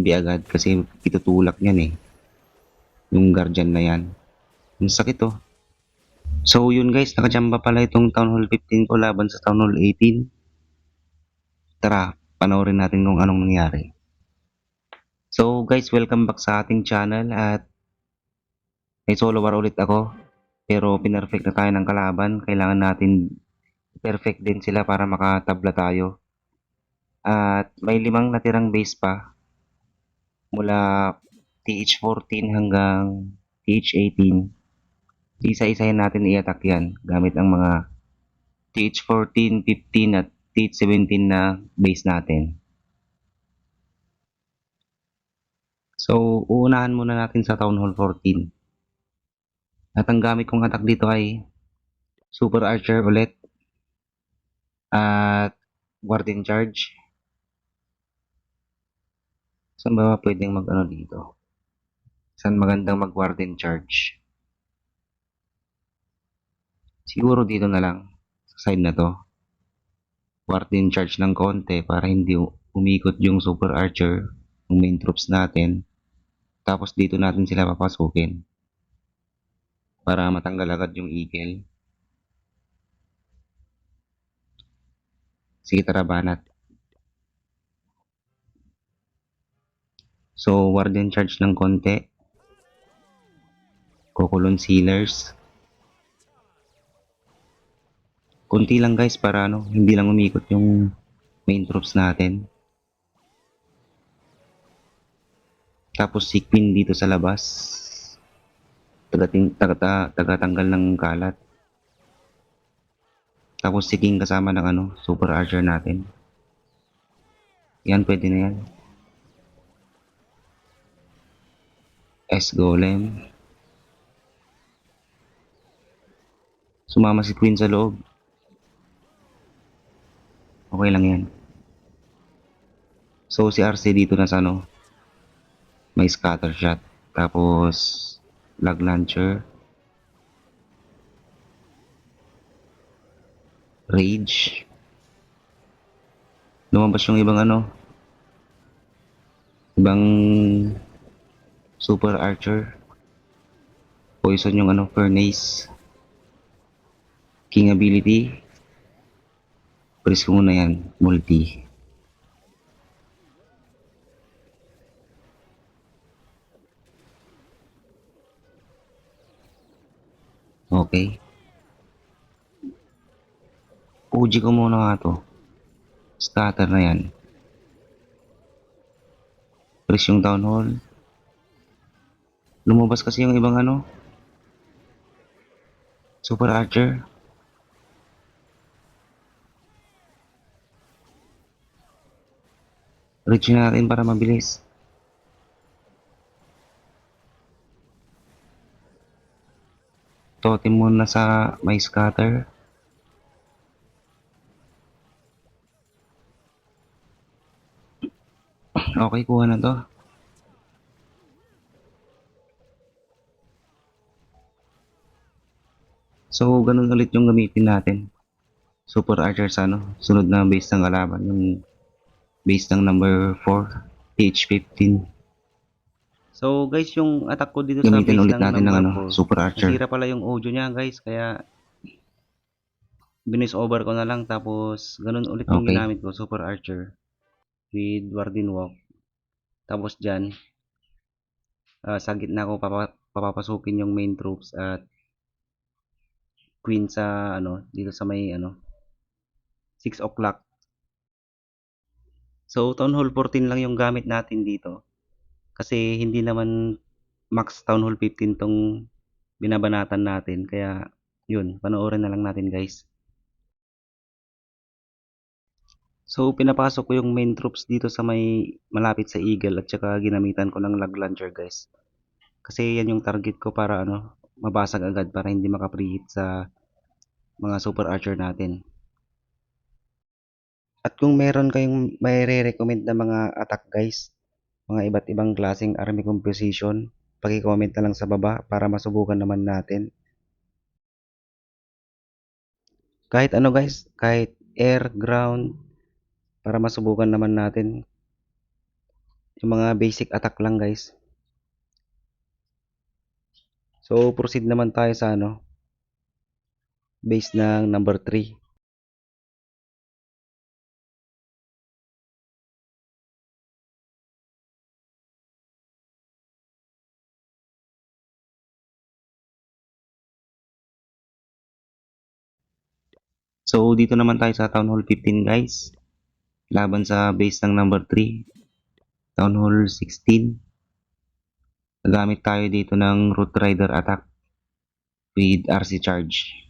Hindi agad kasi itutulak niyan eh. Yung guardian na yan. Ang sakit oh. So yun guys, nakajamba pala itong Town Hall 15 ko laban sa Town Hall 18. Tara, panoorin natin kung anong nangyari. So guys, welcome back sa ating channel at may solo war ulit ako. Pero pinerfect na tayo ng kalaban. Kailangan natin perfect din sila para makatabla tayo. At may 5 natirang base pa mula TH14 hanggang TH18. Isa-isahin natin i-attack yan gamit ang mga TH14, 15 at TH17 na base natin. So, uunahan muna natin sa Town Hall 14. At ang gamit kong attack dito ay Super Archer ulit at Warden Charge. Saan ba pwedeng mag-ano dito? Saan magandang mag-Warden Charge? Siguro dito na lang, sa side na to. Warden Charge ng konti para hindi umikot yung Super Archer, yung main troops natin. Tapos dito natin sila papasukin. Para matanggal agad yung Eagle. Sige, tara banat. So, Warden Charge ng konti. Kukulon Sealers. Kunti lang guys para ano, hindi lang umikot yung main troops natin. Tapos si Queen dito sa labas. Tagatanggal ng kalat. Tapos si King kasama ng ano, Super Archer natin. Yan, pwede na yan. S-Golem. Sumama si Queen sa loob. Okay lang yan. So si RC dito na sa ano, may scatter shot. Tapos lag launcher. Rage. Lumabas yung ibang ano, ibang Super Archer. Poison yung ano, Furnace. King ability. Press ko muna yan, multi. Okay. Uji ko muna nga to. Scatter na yan. Press yung Town Hall. Lumabas kasi yung ibang ano, Super Archer. Reach natin para mabilis. Totem muna sa may scatter. Okay, kuha na to. So, ganun ulit yung gamitin natin. Super Archer sa ano, sunod na base ng kalaban. Yung base ng number 4, TH15. So guys, yung attack ko dito sa Gamitin base ulit ng natin ng number ano, 4, Super Archer. nasira pala yung audio niya guys, kaya binis over ko na lang, tapos ganun ulit yung Okay. ginamit ko, Super Archer with Warden Walk. Tapos dyan, sa gitna ko papapasukin yung main troops at Queen sa ano, dito sa may ano, 6 o'clock. So Town Hall 14 lang yung gamit natin dito. Kasi hindi naman max Town Hall 15 tong binabanatan natin. Kaya yun, panoorin na lang natin guys. So pinapasok ko yung main troops dito sa may malapit sa Eagle at saka ginamitan ko ng lag launcher guys. Kasi yan yung target ko para ano, mabasag agad para hindi maka-preheat sa mga super archer natin. At kung meron kayong may recommend na mga attack guys, mga iba't ibang klaseng army composition, paki-comment na lang sa baba para masubukan naman natin. Kahit ano guys, kahit air, ground, para masubukan naman natin. Yung mga basic attack lang guys. So proceed naman tayo sa base ng number 3. So dito naman tayo sa Town Hall 15 guys. Laban sa base ng number 3. Town Hall 16. Nagamit tayo dito ng Root Rider attack with RC charge.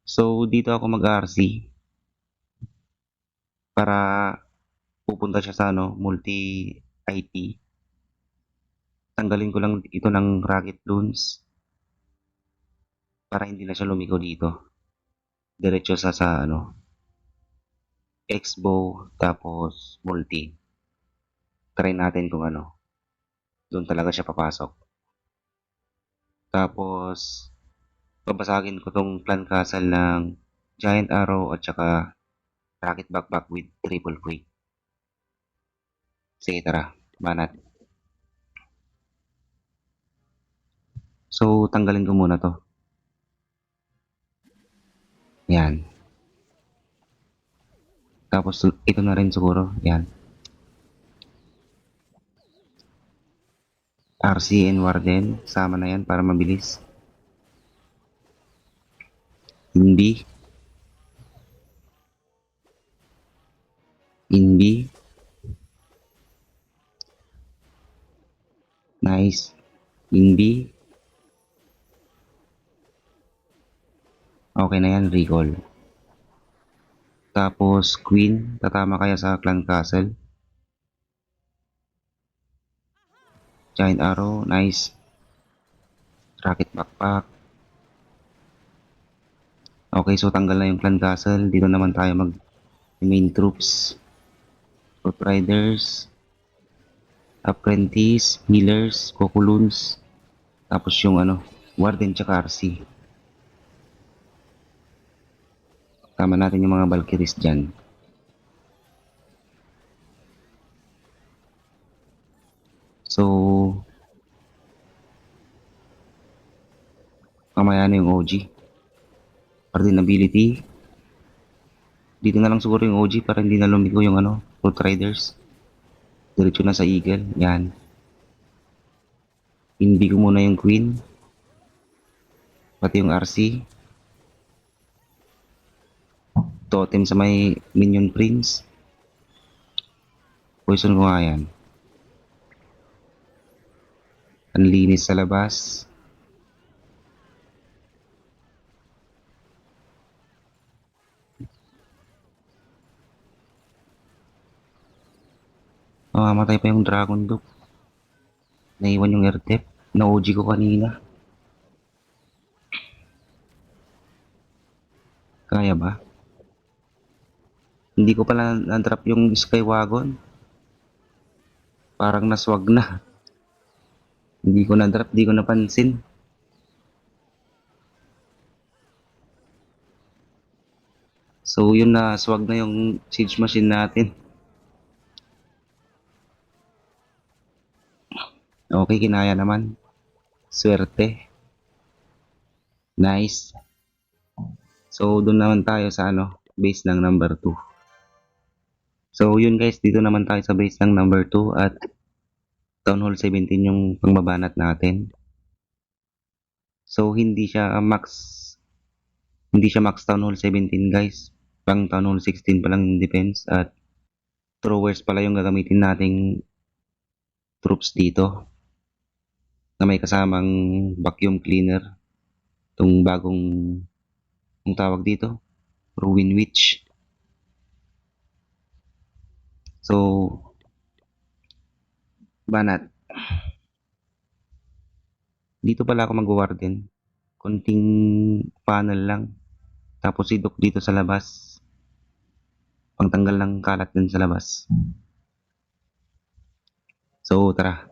So dito ako mag-RC para pupunta siya sa multi IT. Tanggalin ko lang ito ng rocket loons para hindi na siya lumiko dito. Diretso sa X-bow tapos multi. Try natin kung doon talaga siya papasok. Tapos babasagin ko tong clan castle ng giant arrow at saka rocket backpack with triple quick. Sige tara, banat. So tanggalin ko muna to. Yan. Tapos ito na rin siguro. Yan. RC and Warden. Sama na yan para mabilis. Inbi. Inbi. Nice. Inbi. Okay na yan, recall. Tapos Queen. Tatama kaya sa Clan Castle. Giant Arrow. Nice. Rocket Backpack. Okay, so tanggal na yung Clan Castle. Dito naman tayo mag main troops. Root Riders. Apprentice. Healers. Kokulons. Tapos yung Warden tsaka RC. Tama natin yung mga Valkyries dyan. So, mamaya na yung OG. Warden ability. Dito na lang siguro yung OG para hindi na lumiko yung Root Riders. Diretso na sa Eagle. Yan. Hindi ko muna yung Queen. Pati yung RC. Totem sa may Minion Prince. Poison ko nga yan. Ang linis sa labas. Mamamatay pa yung Dragon Duke. Naiwan yung Airtep. Na-OG ko kanina. Kaya ba? Hindi ko pala na-drop yung Skywagon. Parang naswag na. Hindi ko na-drop, hindi ko napansin. So yun na, swag na yung siege machine natin. Okay, kinaya naman. Swerte. Nice. So doon naman tayo sa base ng number 2. So yun guys, dito naman tayo sa base ng number 2 at Town Hall 17 yung pangbabanat natin. So hindi siya max Town Hall 17 guys. Pang Town Hall 16 pa lang yung defense at throwers pala yung gagamitin nating troops dito na may kasamang vacuum cleaner. Itong bagong ang tawag dito, Ruin Witch. So banat. Dito pala ako mag-warden. Konting panel lang. Tapos idok dito sa labas. Pangtanggal ng kalat din sa labas. So tara.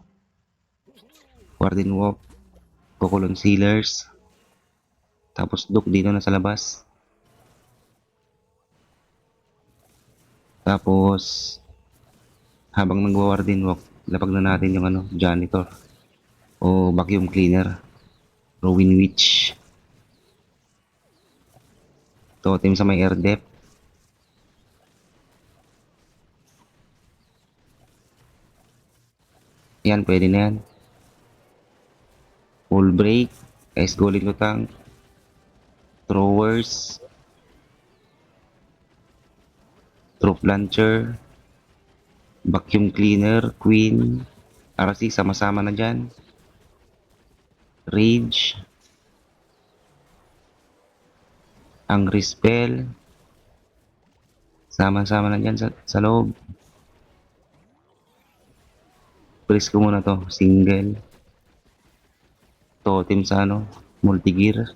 Warden walk. Kukulon sealers. Tapos dok dito na sa labas. Tapos Habang nagwa-warden walk, lapag na natin yung ano, janitor o vacuum cleaner, Rowan Witch, totem sa may air depth. Yan, pwede na yan. Full break, ice golden lutang, throwers, troop launcher, vacuum cleaner, queen, RC, sama-sama na dyan. Rage, angry spell, sama-sama na dyan sa loob. Press ko muna to, single. Totem sa ano, multi-gear.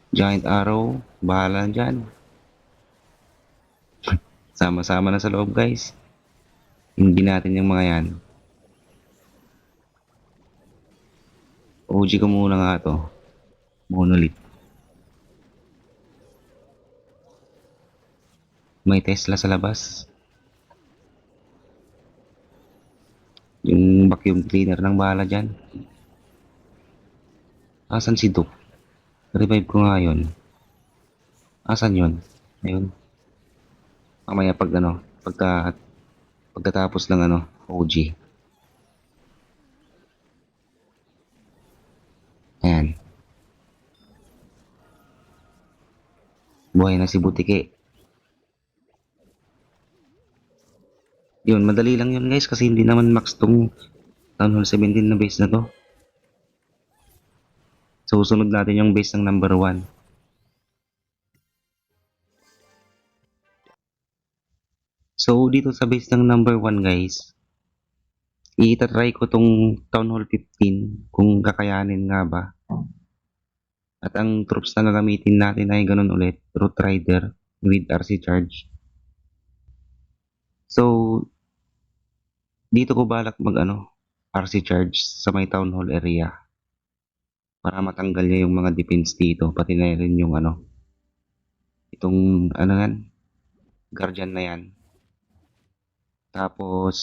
Giant arrow, bahala na dyan. Sama-sama na sa loob guys. Hindi natin yung mga yan. OG ko muna nga to. Monolith. May Tesla sa labas. Yung vacuum cleaner ng bahala dyan. Asan si Duke? Revive ko nga yun. Asan yun? Ayun. Mamaya pag ano, pagkatapos ng ano, OG. Ayan. Buhay na si Butike. Yun, madali lang yun guys kasi hindi naman max tong Town Hall 17 na base na to. So, sunod natin yung base ng number 1. So, dito sa base ng number 1 guys, itatry ko tong Town Hall 15 kung kakayanin nga ba. At ang troops na gagamitin natin ay ganun ulit, Root Rider with RC charge. So, dito ko balak mag ano, RC charge sa may Town Hall area. Para matanggal niya yung mga defense dito, pati na rin yung ano, itong ano yan, guardian na yan. Tapos,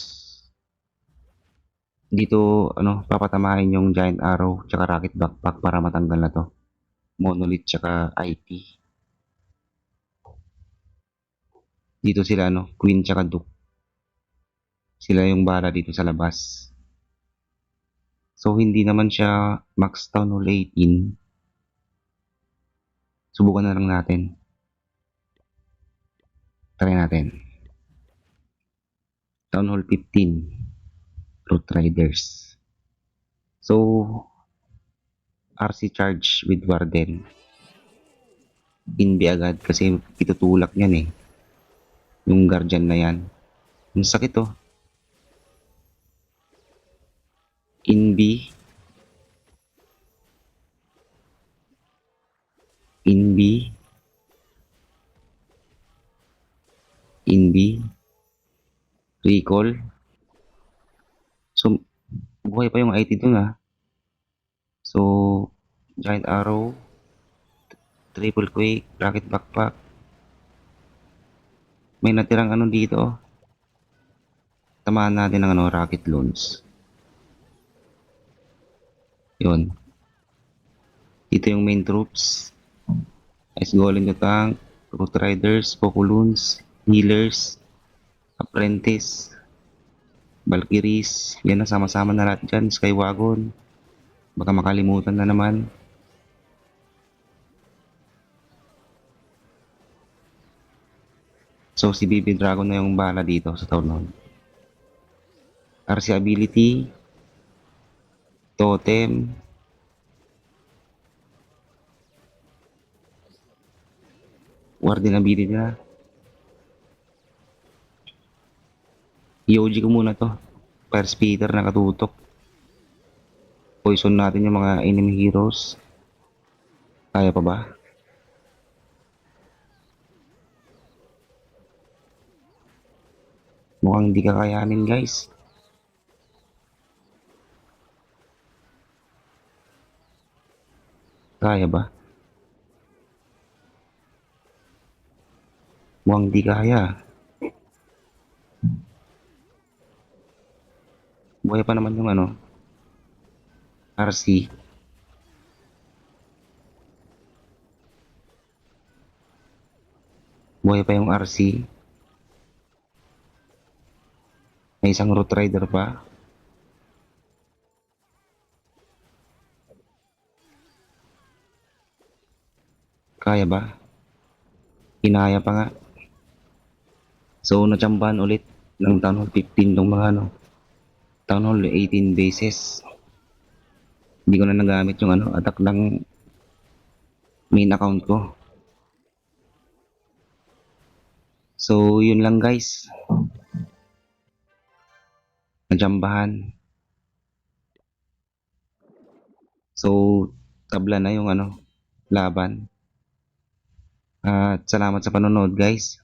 dito ano, papatamahin yung giant arrow tsaka rocket backpack para matanggal na to. Monolith tsaka IT. Dito sila ano, Queen tsaka Duke. Sila yung bala dito sa labas. So hindi naman siya max town hall 18. Subukan na lang natin. Try natin. Town hall 15. Root Riders. So RC charge with Warden. Inbi agad kasi itutulak niyan eh. Yung guardian na yan. Yung sakit oh. Inbi. Inbi. Inbi. Recall. So, buhay pa yung IT dun ah. So, Giant Arrow. Triple Quake. Rocket Backpack. May natirang ano dito oh. Tamaan natin ng ano, Rocket Launch. Yun. Dito yung main troops. Ice Golem the Tank. Root Riders. Pokoloons. Healers. Apprentice. Valkyries. Yan na, sama-sama na lahat dyan. Skywagon. Baka makalimutan na naman. So, si BB Dragon na yung bala dito sa Town Hall. RC ability. Totem. Warden ability na. EOG ko muna to. Fire Speeder nakatutok. Poison natin yung mga enemy heroes. Kaya pa ba? Mukhang hindi kakayanin guys. Kaya ba? Mukhang hindi kaya. Buhay pa naman yung ano, RC. Buhay pa yung RC. May isang Root Rider pa. Kaya ba? Kinaya pa nga. So, natsambahan ulit ng Town Hall 15 tong mga ano, Town Hall 18 bases. Hindi ko na nagamit yung ano, attack ng main account ko. So, yun lang guys. Natsambahan. So, tabla na yung ano, laban. At salamat sa panonood guys.